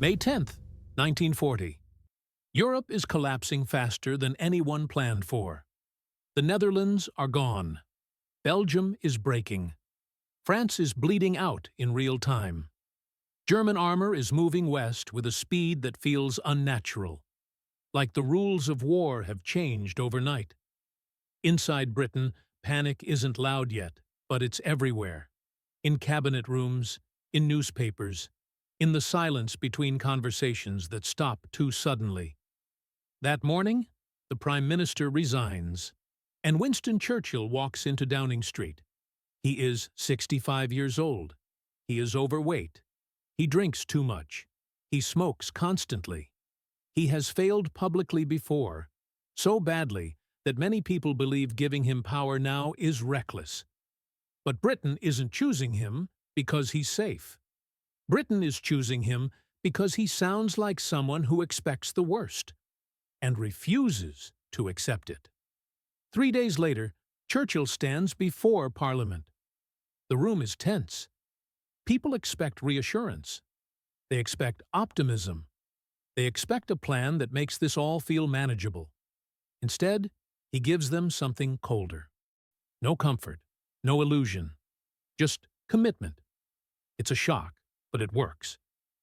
May 10th, 1940. Europe is collapsing faster than anyone planned for. The Netherlands are gone. Belgium is breaking. France is bleeding out in real time. German armor is moving west with a speed that feels unnatural, like the rules of war have changed overnight. Inside Britain, panic isn't loud yet, but it's everywhere. In cabinet rooms, in newspapers, in the silence between conversations that stop too suddenly. That morning, the Prime Minister resigns, and Winston Churchill walks into Downing Street. He is 65 years old. He is overweight. He drinks too much. He smokes constantly. He has failed publicly before, so badly that many people believe giving him power now is reckless. But Britain isn't choosing him because he's safe. Britain is choosing him because he sounds like someone who expects the worst and refuses to accept it. 3 days later, Churchill stands before Parliament. The room is tense. People expect reassurance. They expect optimism. They expect a plan that makes this all feel manageable. Instead, he gives them something colder. No comfort, no illusion, just commitment. It's a shock, but it works.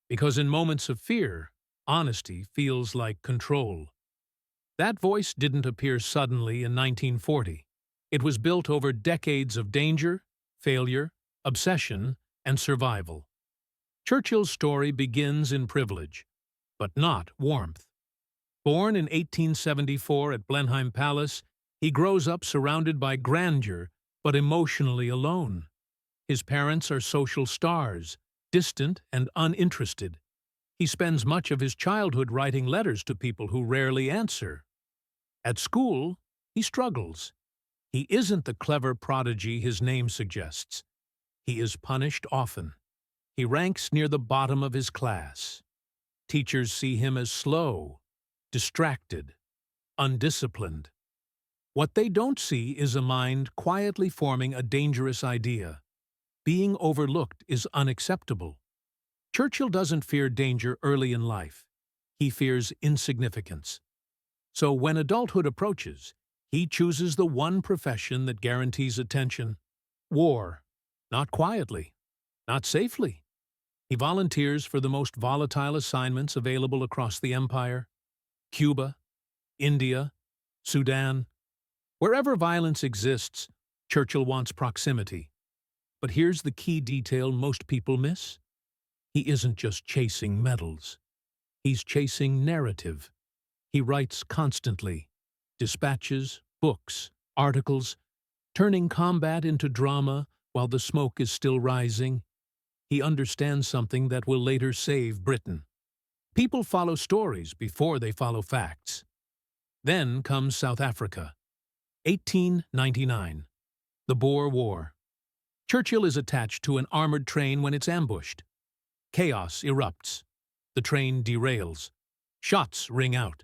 Because in moments of fear, honesty feels like control. That voice didn't appear suddenly in 1940. It was built over decades of danger, failure, obsession, and survival. Churchill's story begins in privilege, but not warmth. Born in 1874 at Blenheim Palace, he grows up surrounded by grandeur, but emotionally alone. His parents are social stars, distant and uninterested. He spends much of his childhood writing letters to people who rarely answer. At school, he struggles. He isn't the clever prodigy his name suggests. He is punished often. He ranks near the bottom of his class. Teachers see him as slow, distracted, undisciplined. What they don't see is a mind quietly forming a dangerous idea. Being overlooked is unacceptable. Churchill doesn't fear danger early in life. He fears insignificance. So when adulthood approaches, he chooses the one profession that guarantees attention: war. Not quietly, not safely. He volunteers for the most volatile assignments available across the empire: Cuba, India, Sudan. Wherever violence exists, Churchill wants proximity. But here's the key detail most people miss. He isn't just chasing medals. He's chasing narrative. He writes constantly, dispatches, books, articles, turning combat into drama while the smoke is still rising. He understands something that will later save Britain. People follow stories before they follow facts. Then comes South Africa. 1899. The Boer War. Churchill is attached to an armored train when it's ambushed. Chaos erupts. The train derails. Shots ring out.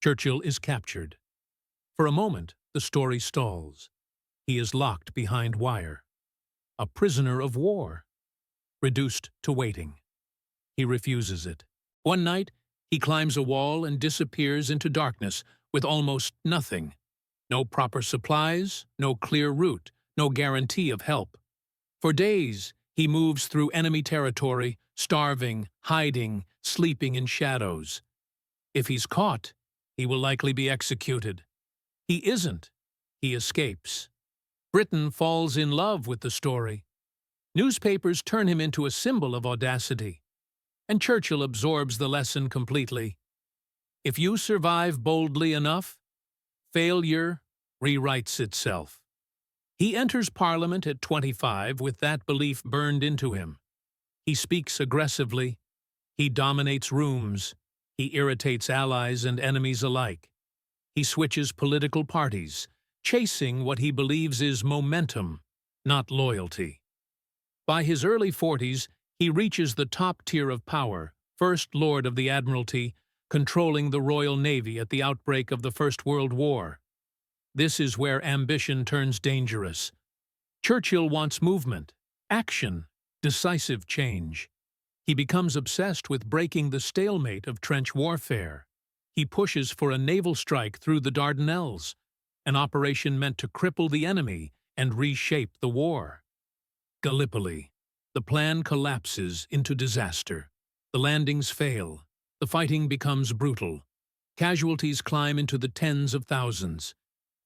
Churchill is captured. For a moment, the story stalls. He is locked behind wire. A prisoner of war. Reduced to waiting. He refuses it. One night, he climbs a wall and disappears into darkness with almost nothing. No proper supplies, no clear route, no guarantee of help. For days, he moves through enemy territory, starving, hiding, sleeping in shadows. If he's caught, he will likely be executed. He isn't. He escapes. Britain falls in love with the story. Newspapers turn him into a symbol of audacity. And Churchill absorbs the lesson completely. If you survive boldly enough, failure rewrites itself. He enters Parliament at 25 with that belief burned into him. He speaks aggressively. He dominates rooms. He irritates allies and enemies alike. He switches political parties, chasing what he believes is momentum, not loyalty. By his early 40s, he reaches the top tier of power, First Lord of the Admiralty, controlling the Royal Navy at the outbreak of the First World War. This is where ambition turns dangerous. Churchill wants movement, action, decisive change. He becomes obsessed with breaking the stalemate of trench warfare. He pushes for a naval strike through the Dardanelles, an operation meant to cripple the enemy and reshape the war. Gallipoli. The plan collapses into disaster. The landings fail. The fighting becomes brutal. Casualties climb into the tens of thousands.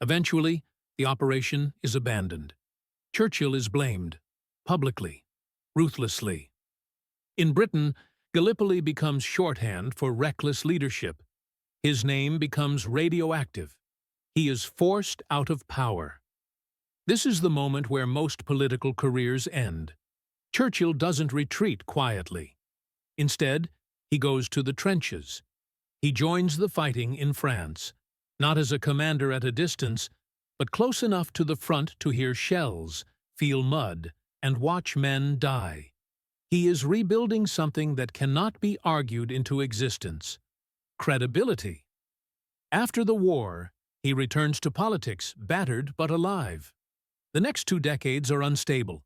Eventually, the operation is abandoned. Churchill is blamed, publicly, ruthlessly. In Britain, Gallipoli becomes shorthand for reckless leadership. His name becomes radioactive. He is forced out of power. This is the moment where most political careers end. Churchill doesn't retreat quietly. Instead, he goes to the trenches. He joins the fighting in France, not as a commander at a distance, but close enough to the front to hear shells, feel mud, and watch men die. He is rebuilding something that cannot be argued into existence: credibility. After the war, he returns to politics, battered but alive. The next 2 decades are unstable.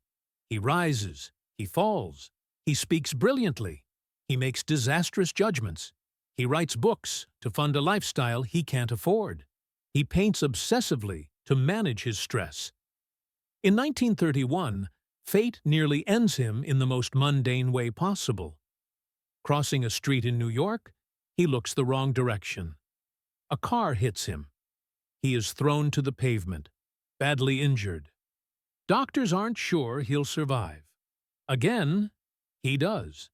He rises, he falls, he speaks brilliantly, he makes disastrous judgments. He writes books to fund a lifestyle he can't afford. He paints obsessively to manage his stress. In 1931, fate nearly ends him in the most mundane way possible. Crossing a street in New York, he looks the wrong direction. A car hits him. He is thrown to the pavement, badly injured. Doctors aren't sure he'll survive. Again, he does.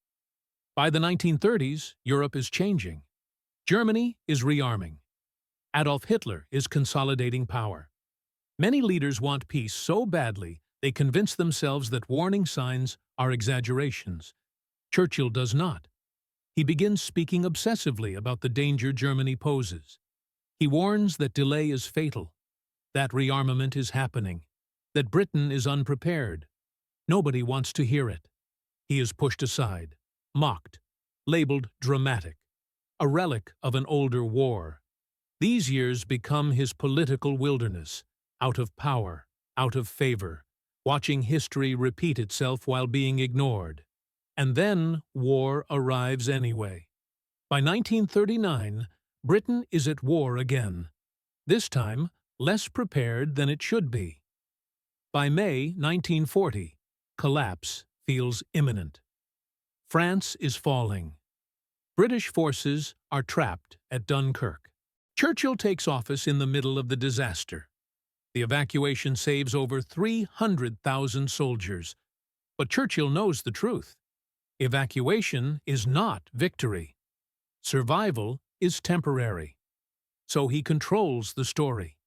By the 1930s, Europe is changing. Germany is rearming. Adolf Hitler is consolidating power. Many leaders want peace so badly they convince themselves that warning signs are exaggerations. Churchill does not. He begins speaking obsessively about the danger Germany poses. He warns that delay is fatal, that rearmament is happening, that Britain is unprepared. Nobody wants to hear it. He is pushed aside, mocked, labeled dramatic, a relic of an older war. These years become his political wilderness, out of power, out of favor, watching history repeat itself while being ignored. And then war arrives anyway. By 1939, Britain is at war again, this time less prepared than it should be. By May 1940, collapse feels imminent. France is falling. British forces are trapped at Dunkirk. Churchill takes office in the middle of the disaster. The evacuation saves over 300,000 soldiers. But Churchill knows the truth. Evacuation is not victory. Survival is temporary. So he controls the story.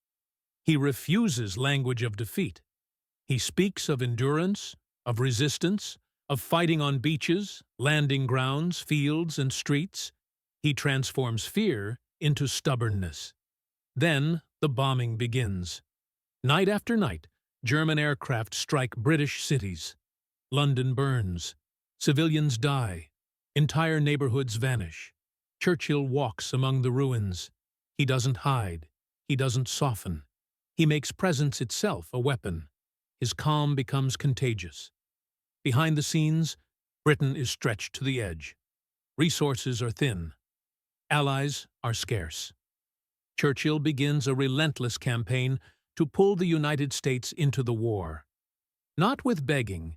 He refuses language of defeat. He speaks of endurance, of resistance, of fighting on beaches, landing grounds, fields, and streets. He transforms fear into stubbornness. Then the bombing begins. Night after night, German aircraft strike British cities. London burns. Civilians die. Entire neighborhoods vanish. Churchill walks among the ruins. He doesn't hide. He doesn't soften. He makes presence itself a weapon. His calm becomes contagious. Behind the scenes, Britain is stretched to the edge. Resources are thin. Allies are scarce. Churchill begins a relentless campaign to pull the United States into the war. Not with begging,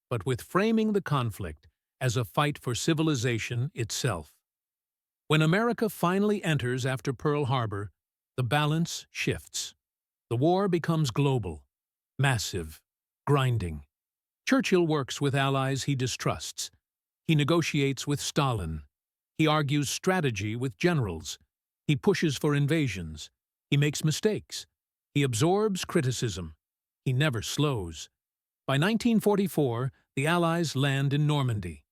but with framing the conflict as a fight for civilization itself. When America finally enters after Pearl Harbor, the balance shifts. The war becomes global, massive, grinding. Churchill works with allies he distrusts. He negotiates with Stalin. He argues strategy with generals. He pushes for invasions. He makes mistakes. He absorbs criticism. He never slows. By 1944, the Allies land in Normandy.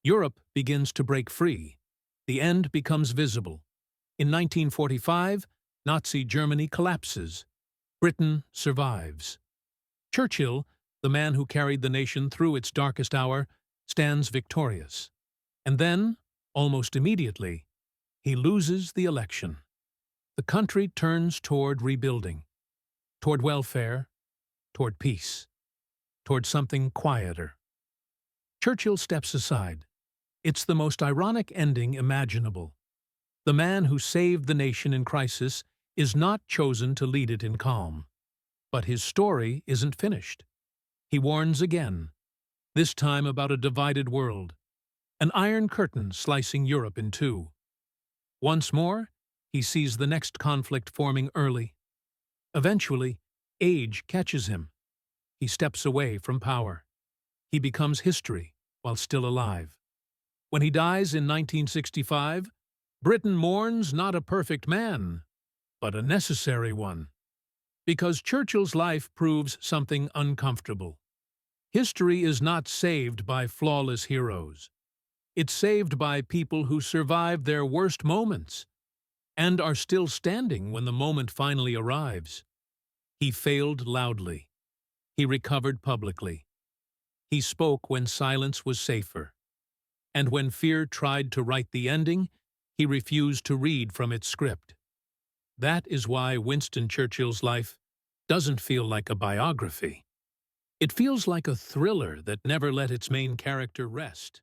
Europe begins to break free. The end becomes visible. In 1945, Nazi Germany collapses. Britain survives. Churchill, the man who carried the nation through its darkest hour, stands victorious. And then, almost immediately, he loses the election. The country turns toward rebuilding, toward welfare, toward peace, toward something quieter. Churchill steps aside. It's the most ironic ending imaginable. The man who saved the nation in crisis is not chosen to lead it in calm. But his story isn't finished. He warns again, this time about a divided world, an iron curtain slicing Europe in two. Once more, he sees the next conflict forming early. Eventually, age catches him. He steps away from power. He becomes history while still alive. When he dies in 1965, Britain mourns not a perfect man, but a necessary one. Because Churchill's life proves something uncomfortable. History is not saved by flawless heroes. It's saved by people who survived their worst moments and are still standing when the moment finally arrives. He failed loudly. He recovered publicly. He spoke when silence was safer. And when fear tried to write the ending, he refused to read from its script. That is why Winston Churchill's life doesn't feel like a biography. It feels like a thriller that never let its main character rest.